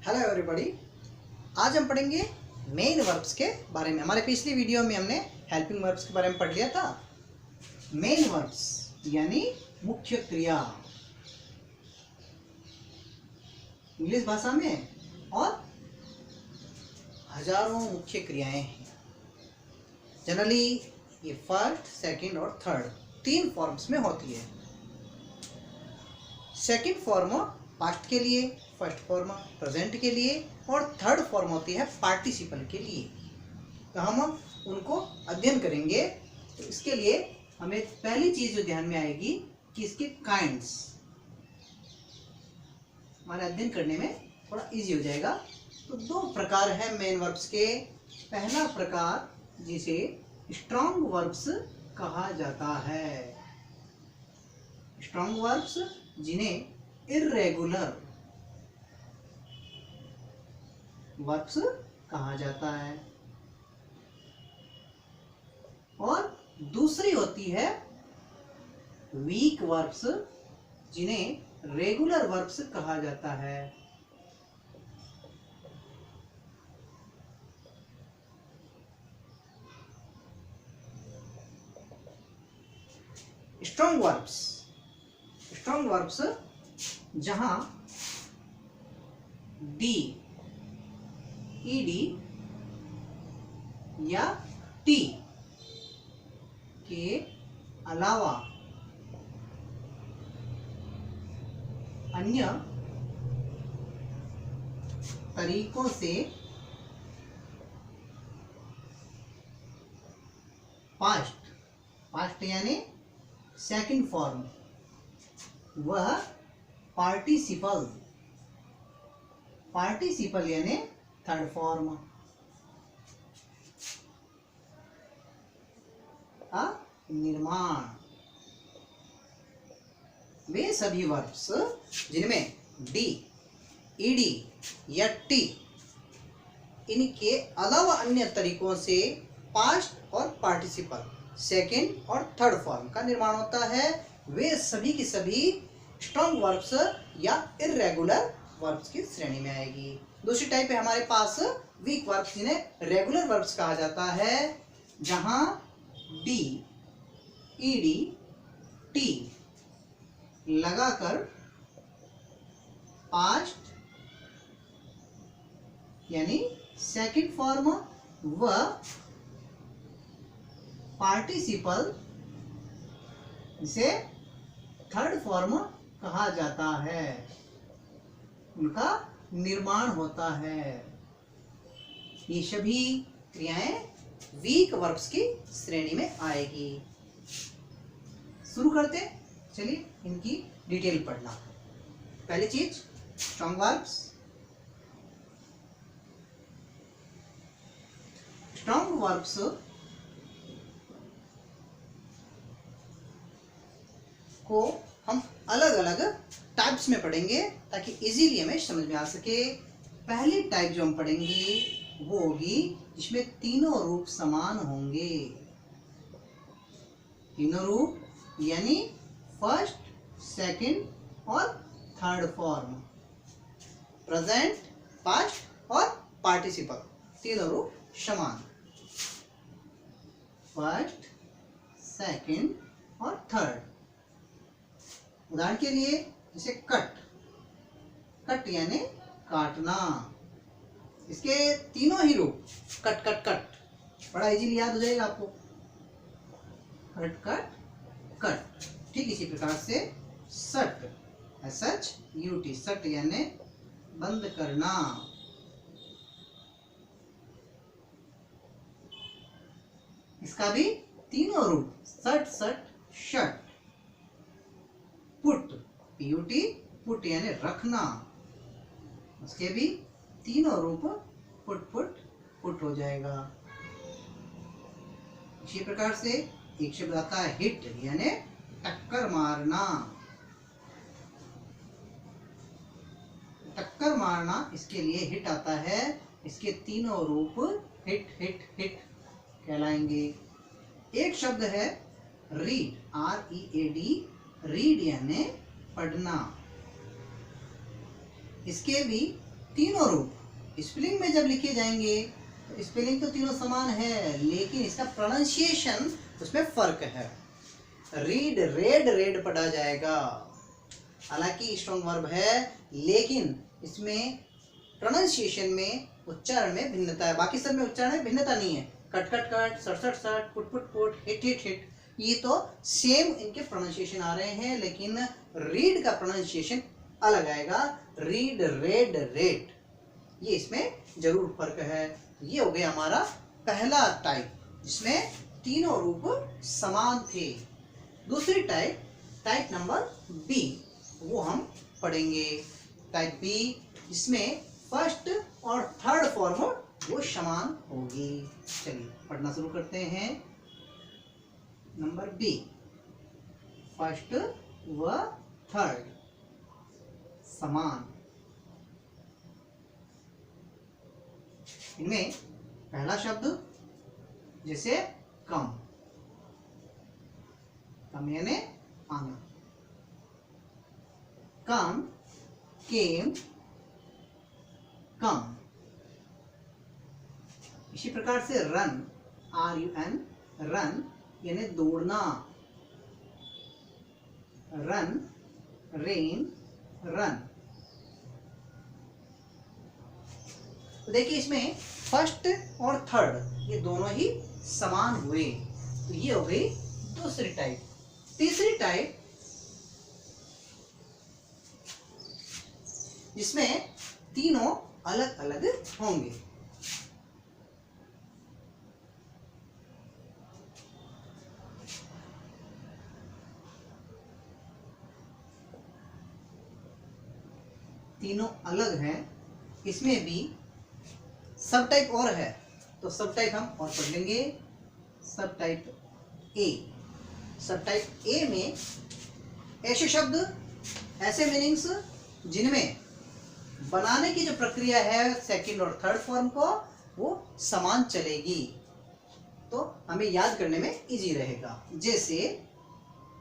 Hello everybody. आज हम पढ़ेंगे मेन वर्ब्स के बारे में। हमारे पिछली वीडियो में हमने हेल्पिंग वर्ब्स के बारे में पढ़ लिया था। मेन वर्ब्स यानी मुख्य क्रिया इंग्लिश भाषा में, और हजारों मुख्य क्रियाएं हैं। जनरली ये फर्स्ट, सेकंड और थर्ड तीन फॉर्म्स में होती है। सेकंड फॉर्म पास्ट के लिए, फर्स्ट फॉर्म प्रेजेंट के लिए, और थर्ड फॉर्म होती है पार्टिसिपल के लिए। तो हम उनको अध्ययन करेंगे। तो इसके लिए हमें पहली चीज जो ध्यान में आएगी कि इसके काइंड्स हमारे अध्ययन करने में थोड़ा इजी हो जाएगा। तो दो प्रकार है मेन वर्ब्स के। पहला प्रकार जिसे स्ट्रॉन्ग वर्ब्स कहा जाता है। स्ट्रॉन्ग वर्ब्स जिन्हें इर्रेगुलर वर्ब्स कहा जाता है, और दूसरी होती है वीक वर्ब्स जिन्हें रेगुलर वर्ब्स कहा जाता है। स्ट्रॉन्ग वर्ब्स जहां डी, ईडी या टी के अलावा अन्य तरीकों से पास्ट यानी सेकंड फॉर्म, वह पार्टिसिपल यानी थर्ड फॉर्म, निर्माण, वे सभी वर्ब्स जिनमें डी, ईडी या टी इनके अलावा अन्य तरीकों से पास्ट और पार्टिसिपल, सेकंड और थर्ड फॉर्म का निर्माण होता है, वे सभी की सभी स्ट्रॉन्ग वर्ब्स या इर्रेगुलर वर्ब्स की श्रेणी में आएगी। दूसरी टाइप है हमारे पास वीक वर्ब्स जिन्हें रेगुलर वर्ब्स कहा जाता है, जहां डी, ईडी, टी लगाकर पास्ट यानी सेकंड फॉर्म व पार्टिसिपल जिसे थर्ड फॉर्म कहा जाता है, उनका निर्माण होता है। ये सभी क्रियाएं वीक वर्ब्स की श्रेणी में आएगी। शुरू करते, चलिए इनकी डिटेल पढ़ना। पहली चीज स्ट्रॉन्ग वर्ब्स। स्ट्रॉन्ग वर्ब्स को हम अलग अलग टाइप्स में पढ़ेंगे ताकि इजीली हमें समझ में आ सके। पहली टाइप जो हम पढ़ेंगे वो होगी जिसमें तीनों रूप समान होंगे। तीनों रूप यानी फर्स्ट, सेकंड और थर्ड फॉर्म, प्रेजेंट, पास्ट और पार्टिसिपल, तीनों रूप समान। फर्स्ट, सेकंड और थर्ड। उदाहरण के लिए जैसे कट यानी काटना, इसके तीनों ही रूप कट कट कट, बड़ा इजीली याद हो जाएगा आपको। Cut cut cut. ठीक इसी प्रकार से सट, SHUT, सट यानी बंद करना। इसका भी तीनों रूप सट सट शट। पुट, PUT, पुट यानी रखना, उसके भी तीनों रूप पुट पुट पुट हो जाएगा। इसी प्रकार से एक शब्द आता है हिट यानी टक्कर मारना। टक्कर मारना, इसके लिए हिट आता है, इसके तीनों रूप हिट हिट हिट कहलाएंगे। एक शब्द है रीड, READ, रीड यानी पढ़ना। इसके भी तीनों रूप स्पेलिंग में जब लिखे जाएंगे तो स्पेलिंग तो तीनों समान है, लेकिन इसका प्रोनाउंसिएशन उसमें फर्क है। रीड रेड रेड पढ़ा जाएगा, हालांकि स्ट्रॉन्ग वर्ब है, लेकिन इसमें प्रोनाउंसिएशन में उच्चारण में भिन्नता है। बाकी सब में उच्चारण में भिन्नता नहीं है। कट कट कट, सट सट सट, put put put, hit hit hit, ये तो सेम इनके प्रोनाउंसिएशन आ रहे हैं, लेकिन रीड का प्रोनाउंसिएशन अलग आएगा। रीड रेड रेड, ये इसमें जरूर फर्क है। ये हो गया हमारा पहला टाइप जिसमें तीनों रूप समान थे। दूसरी टाइप नंबर बी, वो हम पढ़ेंगे। टाइप बी जिसमें फर्स्ट और थर्ड फॉर्म वो समान होगी। चलिए पढ़ना शुरू करते हैं। नंबर बी, फर्स्ट व थर्ड समान। इनमें पहला शब्द जैसे कम, कम यानी आना। कम, केम, कम। इसी प्रकार से रन, RUN, रन यानी दौड़ना। Run, rain, run. तो देखिए इसमें फर्स्ट और थर्ड ये दोनों ही समान हुए, तो ये हो गई दूसरी टाइप। तीसरी टाइप जिसमें तीनों अलग अलग होंगे। तीनों अलग हैं, इसमें भी सब टाइप और है, तो सब टाइप हम और पढ़ लेंगे। सब टाइप ए, सब टाइप ए में ऐसे शब्द, ऐसे मीनिंग्स जिनमें बनाने की जो प्रक्रिया है सेकंड और थर्ड फॉर्म को वो समान चलेगी, तो हमें याद करने में इजी रहेगा। जैसे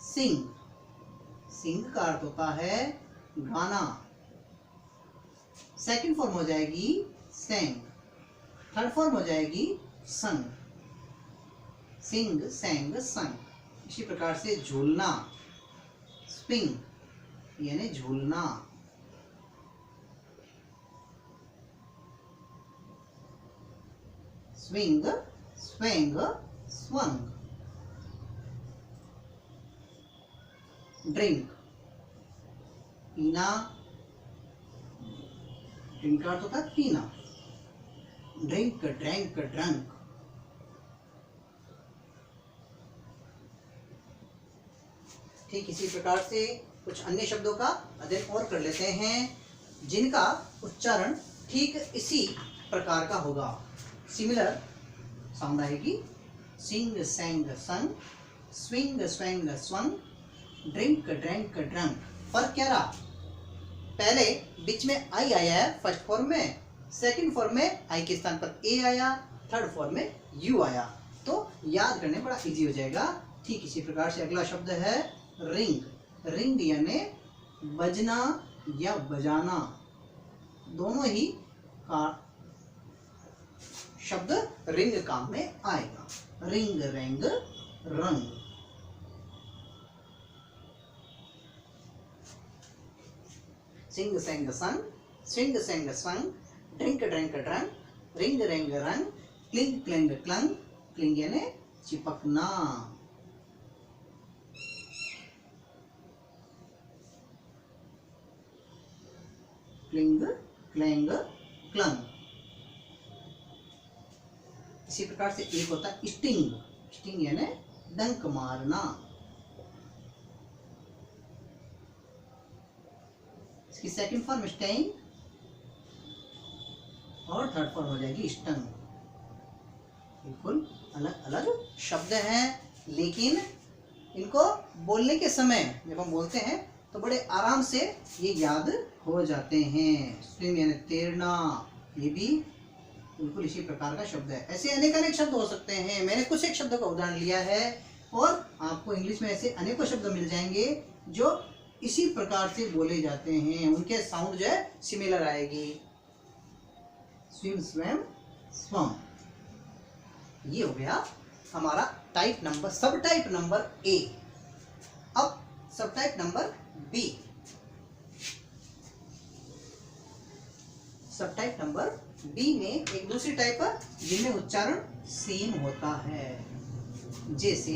सिंग, सिंग का अर्थ होता है गाना। सेकंड फॉर्म हो जाएगी सेंग, थर्ड फॉर्म हो जाएगी संग। सिंग, सेंग, संग। इसी प्रकार से झूलना, स्विंग यानी झूलना। Swing, swang, swung. ड्रिंक, पीना। ड्रिंक का अर्थ होता है पीना। Drink, drank, drunk. ठीक इसी प्रकार से कुछ अन्य शब्दों का अध्ययन और कर लेते हैं जिनका उच्चारण ठीक इसी प्रकार का होगा। सिमिलर साउंड आएगी। सिंग, sang, sung, swing, swing, swung, drink, drank, drunk. फर्क क्या रहा? पहले बीच में आई आया है फर्स्ट फॉर्म में, सेकंड फॉर्म में आई के स्थान पर ए आया, थर्ड फॉर्म में यू आया, तो याद करने बड़ा इजी हो जाएगा। ठीक इसी प्रकार से अगला शब्द है रिंग। रिंग यानी बजना या बजाना, दोनों ही का शब्द रिंग काम में आएगा। रिंग, रेंग, रंग। Sing, sang, sung, swing, swang, swung, drink, drank, drunk, ring, rang, rung, cling, cling, clang. Cling यानी चिपकना। Cling, clang, clang. इसी प्रकार से एक होता है स्टिंग। स्टिंग यानी डंक मारना। इसकी सेकंड फॉर्म स्टिंग और थर्ड फॉर्म हो जाएगी स्टंग। बिल्कुल अलग अलग शब्द हैं, लेकिन इनको बोलने के समय जब हम बोलते हैं तो बड़े आराम से ये याद हो जाते हैं। स्विम यानी तैरना, ये भी बिल्कुल इसी प्रकार का शब्द है। ऐसे अनेक शब्द हो सकते हैं। मैंने कुछ एक शब्दों का उदाहरण लिया है और आपको इंग्लिश में ऐसे अनेकों शब्द मिल जाएंगे जो इसी प्रकार से बोले जाते हैं। उनके साउंड जो है सिमिलर आएगी। स्विम स्वम स्वम। ये हो गया हमारा टाइप नंबर, सब टाइप नंबर ए। अब सब टाइप नंबर बी। सब टाइप नंबर बी में एक दूसरी टाइप है जिनमें उच्चारण सेम होता है। जैसे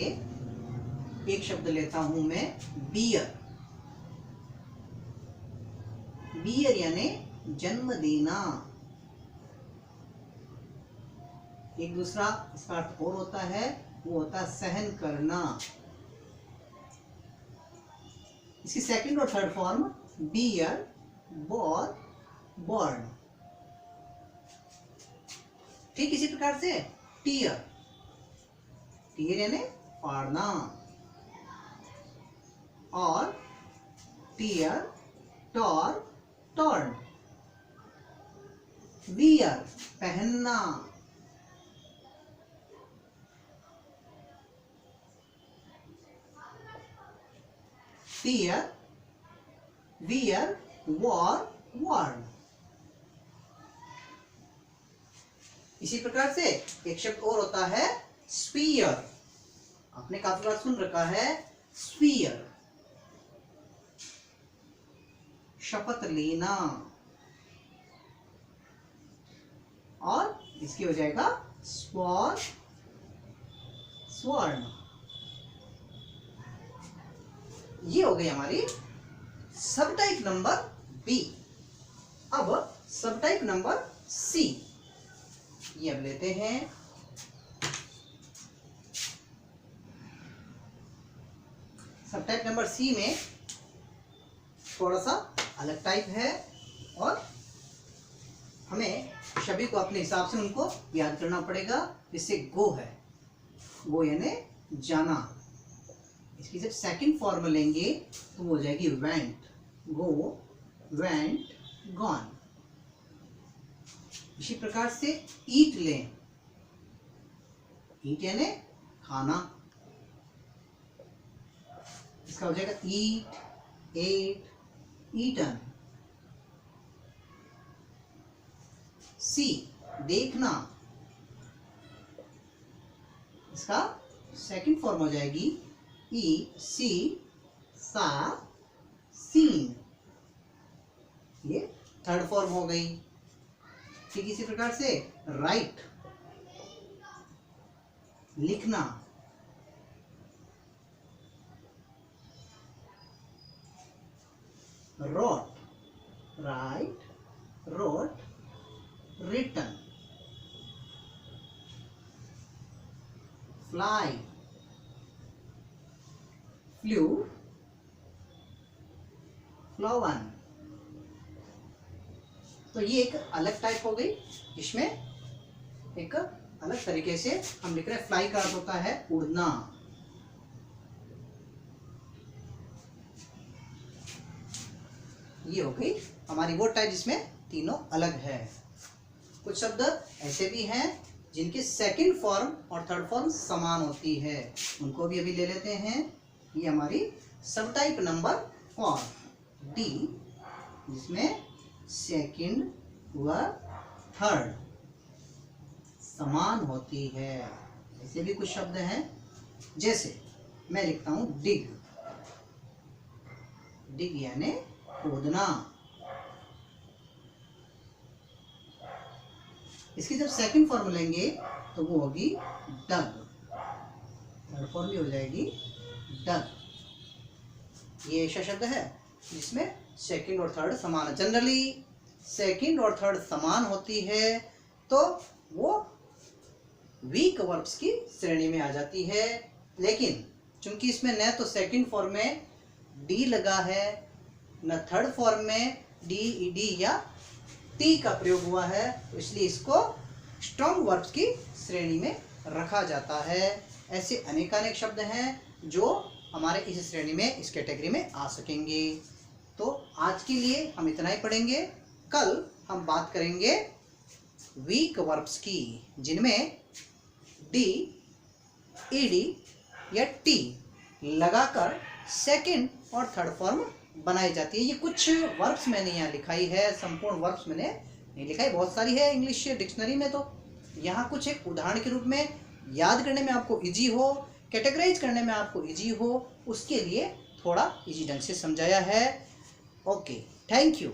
एक शब्द लेता हूं मैं बियर। बियर यानी जन्म देना। एक दूसरा इसका अर्थ और होता है, वो होता है सहन करना। इसकी सेकंड और third form bear, bore, born. ठीक इसी प्रकार से टीयर, टीयर यानी फाड़ना, और टीयर, टॉर, टॉर्न। वियर पहनना, टीयर, वियर, वॉर, वॉर्न। इसी प्रकार से एक शब्द और होता है स्पीयर। आपने काफी बार सुन रखा है स्पीयर, शपथ लेना, और इसकी हो जाएगा स्वॉर, स्वर्ण। ये हो गई हमारी सब टाइप नंबर बी। अब सब टाइप नंबर सी, ये अब लेते हैं। सब टाइप नंबर सी में थोड़ा सा अलग टाइप है, और हमें सभी को अपने हिसाब से उनको याद करना पड़ेगा। जिससे गो है, गो यानी जाना। इसकी जब सेकंड फॉर्म लेंगे तो वो हो जाएगी वेंट, गो, वेंट, गॉन। इसी प्रकार से ईट लें, ईट यानी खाना। इसका हो जाएगा ईट, एट, ईटन। सी देखना, इसका सेकंड फॉर्म हो जाएगी ई, सी, सा, सीन। ये थर्ड फॉर्म हो गई। ठीक इसी प्रकार से राइट लिखना, wrote, write, wrote, written. Fly, flew, flown. तो ये एक अलग टाइप हो गई, जिसमें एक अलग तरीके से हम लिख रहे हैं। फ्लाई का अर्थ होता है उड़ना। ये हो गई हमारी वो टाइप जिसमें तीनों अलग है। कुछ शब्द ऐसे भी हैं जिनके सेकंड फॉर्म और थर्ड फॉर्म समान होती है, उनको भी अभी ले लेते हैं। ये हमारी सब टाइप नंबर 4 डी, जिसमें सेकंड व थर्ड समान होती है। ऐसे भी कुछ शब्द हैं, जैसे मैं लिखता हूं डिग, डिग यानी खोदना। इसकी जब सेकंड फॉर्म लेंगे तो वो होगी डग, थर्ड फॉर्म भी हो जाएगी डग। ये ऐसा शब्द है जिसमें सेकंड और थर्ड समान है। जनरली सेकंड और थर्ड समान होती है तो वो वीक वर्ब्स की श्रेणी में आ जाती है। लेकिन चूंकि इसमें न तो सेकंड फॉर्म में डी लगा है, न थर्ड फॉर्म में डी, डी या टी का प्रयोग हुआ है, तो इसलिए इसको स्ट्रॉन्ग वर्ब्स की श्रेणी में रखा जाता है। ऐसे अनेकानेक शब्द हैं जो हमारे इस श्रेणी में, इस कैटेगरी में आ सकेंगे। तो आज के लिए हम इतना ही पढ़ेंगे। कल हम बात करेंगे वीक वर्ब्स की, जिनमें डी, ईडी या टी लगाकर सेकंड और थर्ड फॉर्म बनाई जाती है। ये कुछ वर्ब्स मैंने यहाँ लिखाई है, संपूर्ण वर्ब्स मैंने नहीं लिखा है, बहुत सारी है इंग्लिश डिक्शनरी में। तो यहाँ कुछ एक उदाहरण के रूप में याद करने में आपको इजी हो, कैटेगराइज करने में आपको इजी हो, उसके लिए थोड़ा इजी ढंग से समझाया है। Okay, thank you.